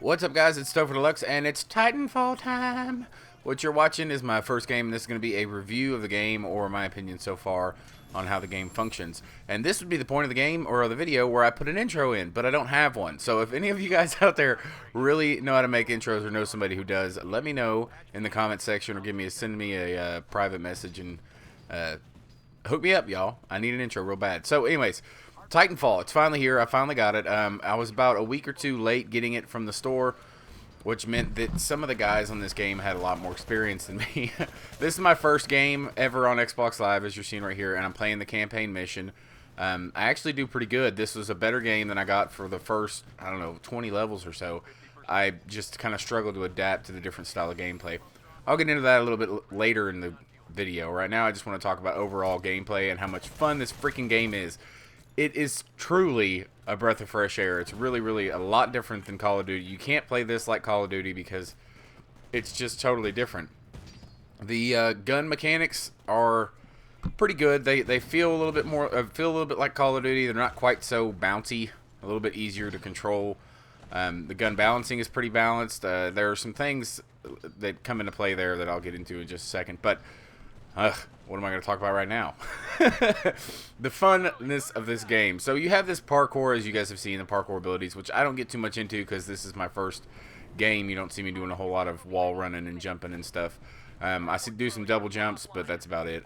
What's up, guys? It's TopherDeluxe, and it's Titanfall time. What you're watching is my first game, and this is going to be a review of the game, or my opinion so far on how the game functions. And this would be the point of the game, or of the video, where I put an intro in, but I don't have one. So if any of you guys out there really know how to make intros, or know somebody who does, let me know in the comment section, or send me a private message, and hook me up, y'all. I need an intro real bad. So anyways, Titanfall, it's finally here. I finally got it. I was about a week or two late getting it from the store, which meant that some of the guys on this game had a lot more experience than me. This is my first game ever on Xbox Live, as you're seeing right here, and I'm playing the campaign mission. I actually do pretty good. This was a better game than I got for the first, I don't know, 20 levels or so. I just kind of struggled to adapt to the different style of gameplay. I'll get into that a little bit later in the video. Right now, I just want to talk about overall gameplay and how much fun this freaking game is. It is truly a breath of fresh air. It's really, really a lot different than Call of Duty. You can't play this like Call of Duty because it's just totally different. The gun mechanics are pretty good. They feel a little bit more, feel a little bit like Call of Duty. They're not quite so bouncy. A little bit easier to control. The gun balancing is pretty balanced. There are some things that come into play there that I'll get into in just a second. But what am I going to talk about right now? The funness of this game. So you have this parkour, as you guys have seen, the parkour abilities, which I don't get too much into because this is my first game. You don't see me doing a whole lot of wall running and jumping and stuff. I do some double jumps, but that's about it.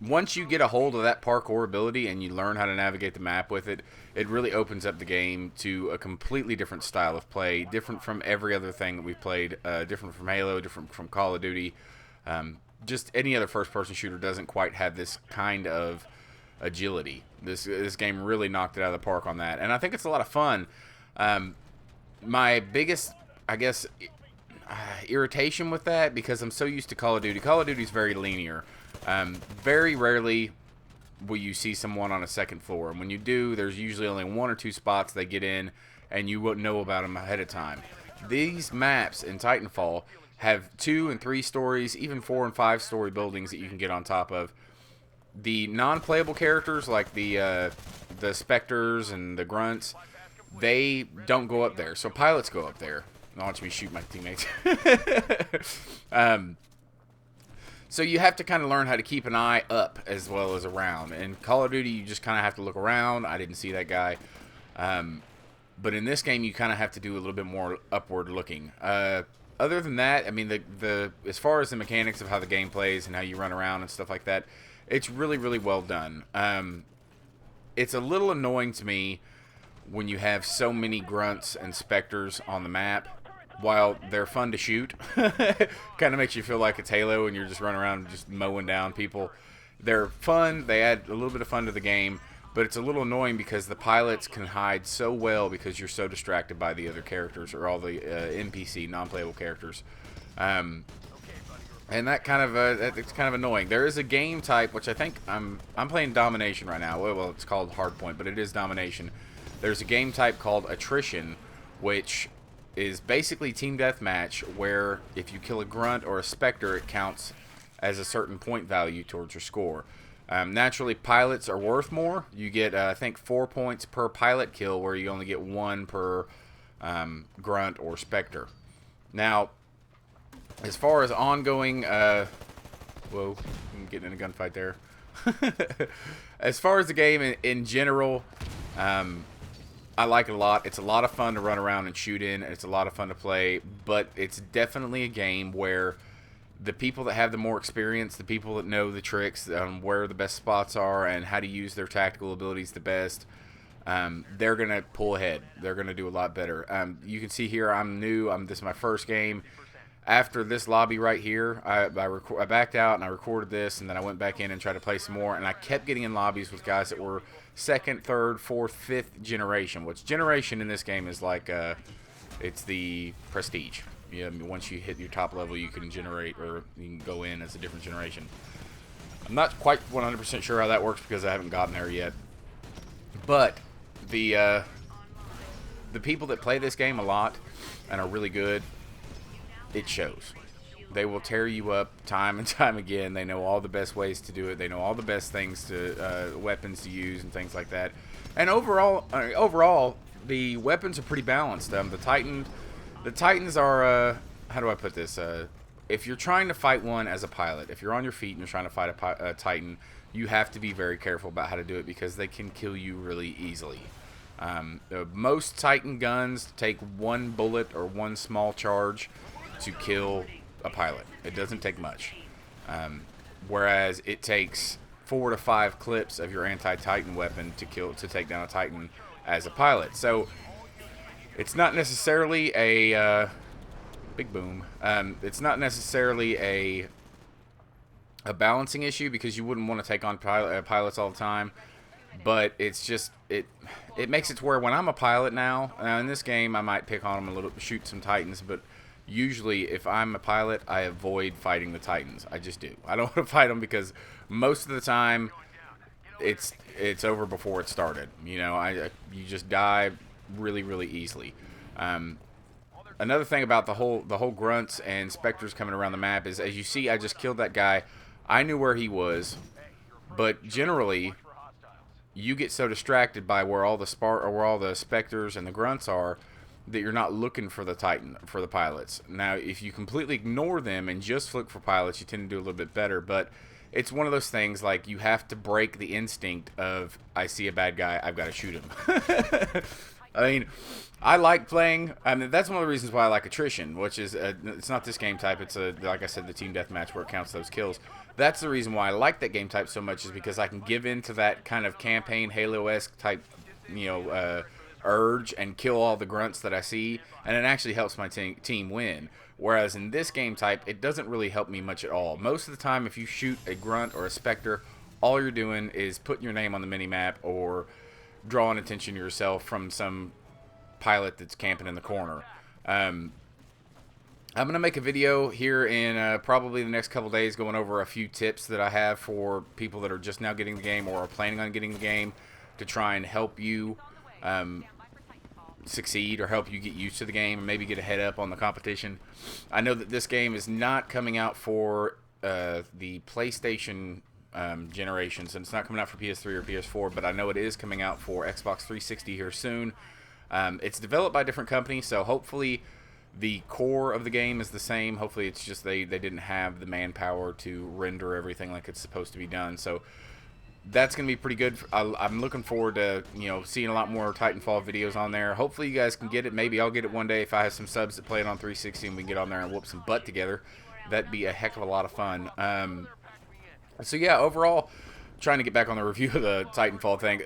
Once you get a hold of that parkour ability and you learn how to navigate the map with it, it really opens up the game to a completely different style of play, different from every other thing that we've played, different from Halo, different from Call of Duty. Just any other first-person shooter doesn't quite have this kind of agility. This game really knocked it out of the park on that, and I think it's a lot of fun. My biggest, I guess, irritation with that, because I'm so used to Call of Duty. Call of Duty is very linear. Very rarely will you see someone on a second floor, and when you do, there's usually only one or two spots they get in, and you wouldn't know about them ahead of time. These maps in Titanfall have 2 and 3 stories, even 4 and 5 story buildings that you can get on top of. The non-playable characters, like the Spectres and the Grunts, they don't go up there. So pilots go up there. Don't watch me shoot my teammates. So you have to kind of learn how to keep an eye up as well as around. In Call of Duty, you just kind of have to look around. I didn't see that guy. But in this game, you kind of have to do a little bit more upward looking. Other than that, I mean, as far as the mechanics of how the game plays and how you run around and stuff like that, it's really, really well done. It's a little annoying to me when you have so many Grunts and Spectres on the map. While they're fun to shoot, kind of makes you feel like it's Halo and you're just running around just mowing down people. They're fun. They add a little bit of fun to the game. But it's a little annoying because the pilots can hide so well because you're so distracted by the other characters, or all the NPC, non-playable characters. And that kind of it's kind of annoying. There is a game type, which I think I'm playing Domination right now. Well, it's called Hardpoint, but it is Domination. There's a game type called Attrition, which is basically team deathmatch, where if you kill a Grunt or a Spectre, it counts as a certain point value towards your score. Naturally, pilots are worth more. You get, I think, 4 points per pilot kill, where you only get 1 per Grunt or Spectre. Now, as far as ongoing, whoa, I'm getting in a gunfight there. As far as the game in general, I like it a lot. It's a lot of fun to run around and shoot in. It's a lot of fun to play, but it's definitely a game where the people that have the more experience, the people that know the tricks, where the best spots are and how to use their tactical abilities the best, they're going to pull ahead. They're going to do a lot better. You can see here I'm new. This is my first game. After this lobby right here, I backed out and I recorded this, and then I went back in and tried to play some more, and I kept getting in lobbies with guys that were 2nd, 3rd, 4th, 5th generation, which generation in this game is like, it's the prestige. Yeah, I mean, once you hit your top level, you can generate, or you can go in as a different generation. I'm not quite 100% sure how that works because I haven't gotten there yet. But the people that play this game a lot and are really good, it shows. They will tear you up time and time again. They know all the best ways to do it. They know all the best things to weapons to use and things like that. And overall, the weapons are pretty balanced. The Titans are, how do I put this? If you're trying to fight one as a pilot, if you're on your feet and you're trying to fight a Titan, you have to be very careful about how to do it because they can kill you really easily. Most Titan guns take one bullet or one small charge to kill a pilot. It doesn't take much. Whereas it takes 4 to 5 clips of your anti-Titan weapon to take down a Titan as a pilot. So it's not necessarily a big boom. It's not necessarily a balancing issue because you wouldn't want to take on pilots all the time. But it's just it makes it to where when I'm a pilot now in this game, I might pick on them a little, shoot some Titans, but usually if I'm a pilot, I avoid fighting the Titans. I just do. I don't want to fight them because most of the time it's over before it started. You know, you just die really easily. Another thing about the whole grunts and specters coming around the map is, as you see, I just killed that guy. I knew where he was, but generally you get so distracted by where all the specters and the grunts are that you're not looking for the pilots. Now, if you completely ignore them and just look for pilots, you tend to do a little bit better. But it's one of those things, like, you have to break the instinct of, I see a bad guy, I've got to shoot him. I mean, I like playing. I mean, that's one of the reasons why I like attrition, which is it's not this game type. It's like I said, the team deathmatch where it counts those kills. That's the reason why I like that game type so much, is because I can give in to that kind of campaign Halo-esque type, you know, urge and kill all the grunts that I see, and it actually helps my team win. Whereas in this game type, it doesn't really help me much at all. Most of the time, if you shoot a grunt or a specter, all you're doing is putting your name on the mini-map or drawing attention to yourself from some pilot that's camping in the corner. I'm going to make a video here in probably the next couple days going over a few tips that I have for people that are just now getting the game or are planning on getting the game to try and help you succeed or help you get used to the game and maybe get a head up on the competition. I know that this game is not coming out for the PlayStation generations, and it's not coming out for PS3 or PS4, but I know it is coming out for Xbox 360 here soon. It's developed by different companies, so hopefully the core of the game is the same. Hopefully it's just they didn't have the manpower to render everything like it's supposed to be done. So that's going to be pretty good. I'm looking forward to, you know, seeing a lot more Titanfall videos on there. Hopefully you guys can get it. Maybe I'll get it one day if I have some subs that play it on 360 and we can get on there and whoop some butt together. That'd be a heck of a lot of fun. So yeah, overall, trying to get back on the review of the Titanfall thing.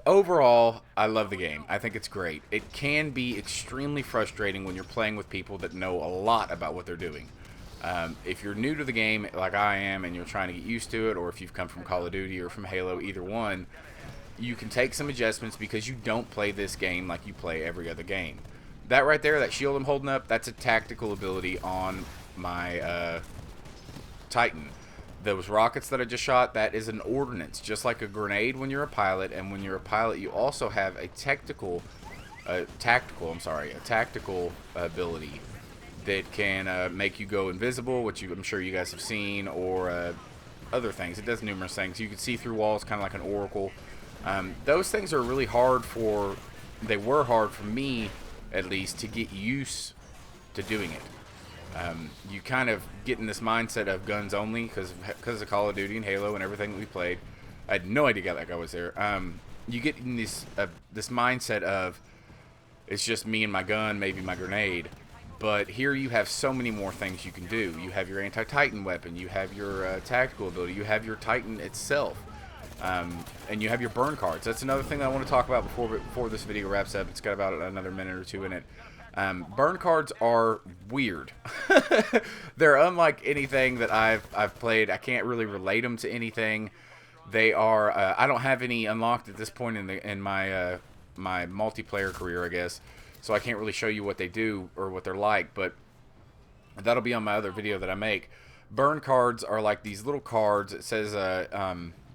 Overall, I love the game. I think it's great. It can be extremely frustrating when you're playing with people that know a lot about what they're doing. If you're new to the game, like I am, and you're trying to get used to it, or if you've come from Call of Duty or from Halo, either one, you can take some adjustments because you don't play this game like you play every other game. That right there, that shield I'm holding up, that's a tactical ability on my Titan. Those rockets that I just shot, that is an ordnance, just like a grenade when you're a pilot. And when you're a pilot, you also have a tactical ability that can make you go invisible, which I'm sure you guys have seen, or other things. It does numerous things. You can see through walls, kind of like an oracle. Those things are really hard they were hard for me, at least, to get used to doing it. You kind of get in this mindset of guns only because of Call of Duty and Halo and everything that we played. I had no idea that guy was there. You get in this mindset of it's just me and my gun, maybe my grenade. But here you have so many more things you can do. You have your anti-Titan weapon. You have your tactical ability. You have your Titan itself. And you have your burn cards. That's another thing that I want to talk about before this video wraps up. It's got about another minute or two in it. Burn cards are weird. They're unlike anything that I've played. I can't really relate them to anything. They are I don't have any unlocked at this point in my my multiplayer career, I guess. So I can't really show you what they do or what they're like, but that'll be on my other video that I make. Burn cards are like these little cards. It says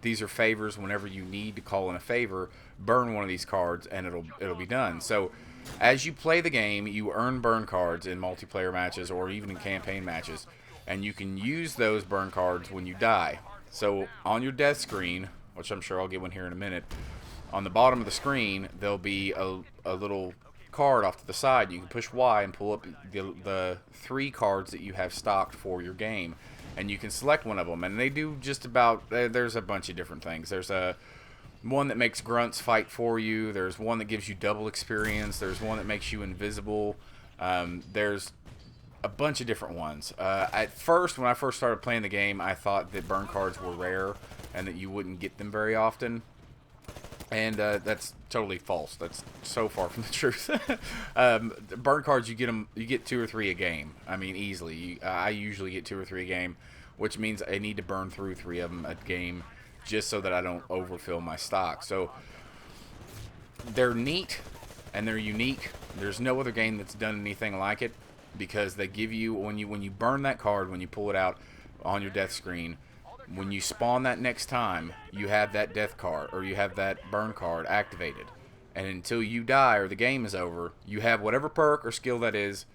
these are favors. Whenever you need to call in a favor, burn one of these cards and it'll be done. So as you play the game, you earn burn cards in multiplayer matches or even in campaign matches, and you can use those burn cards when you die. So on your death screen, which I'm sure I'll get one here in a minute, on the bottom of the screen, there'll be a little card off to the side. You can push Y and pull up the 3 cards that you have stocked for your game, and you can select one of them. And they do just about, there's a bunch of different things. There's one that makes grunts fight for you. There's one that gives you double experience. There's one that makes you invisible. There's a bunch of different ones. At first, when I first started playing the game, I thought that burn cards were rare and that you wouldn't get them very often. And that's totally false. That's so far from the truth. Burn cards, you get 2 or 3 a game. I mean, easily. I usually get 2 or 3 a game, which means I need to burn through 3 of them a game just so that I don't overfill my stock. So they're neat and they're unique. There's no other game that's done anything like it, because they give you, when you burn that card, when you pull it out on your death screen, when you spawn that next time, you have that death card, or you have that burn card activated. And until you die or the game is over, you have whatever perk or skill that is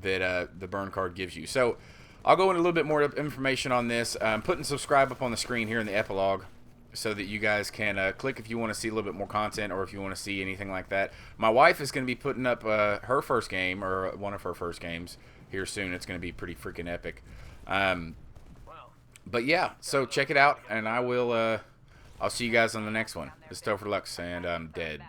that the burn card gives you. So I'll go into a little bit more information on this. I'm putting subscribe up on the screen here in the epilogue so that you guys can click if you want to see a little bit more content, or if you want to see anything like that. My wife is going to be putting up her first game, or one of her first games, here soon. It's going to be pretty freaking epic. But yeah, so check it out, and I'll see you guys on the next one. This is TopherDeluxe, and I'm dead.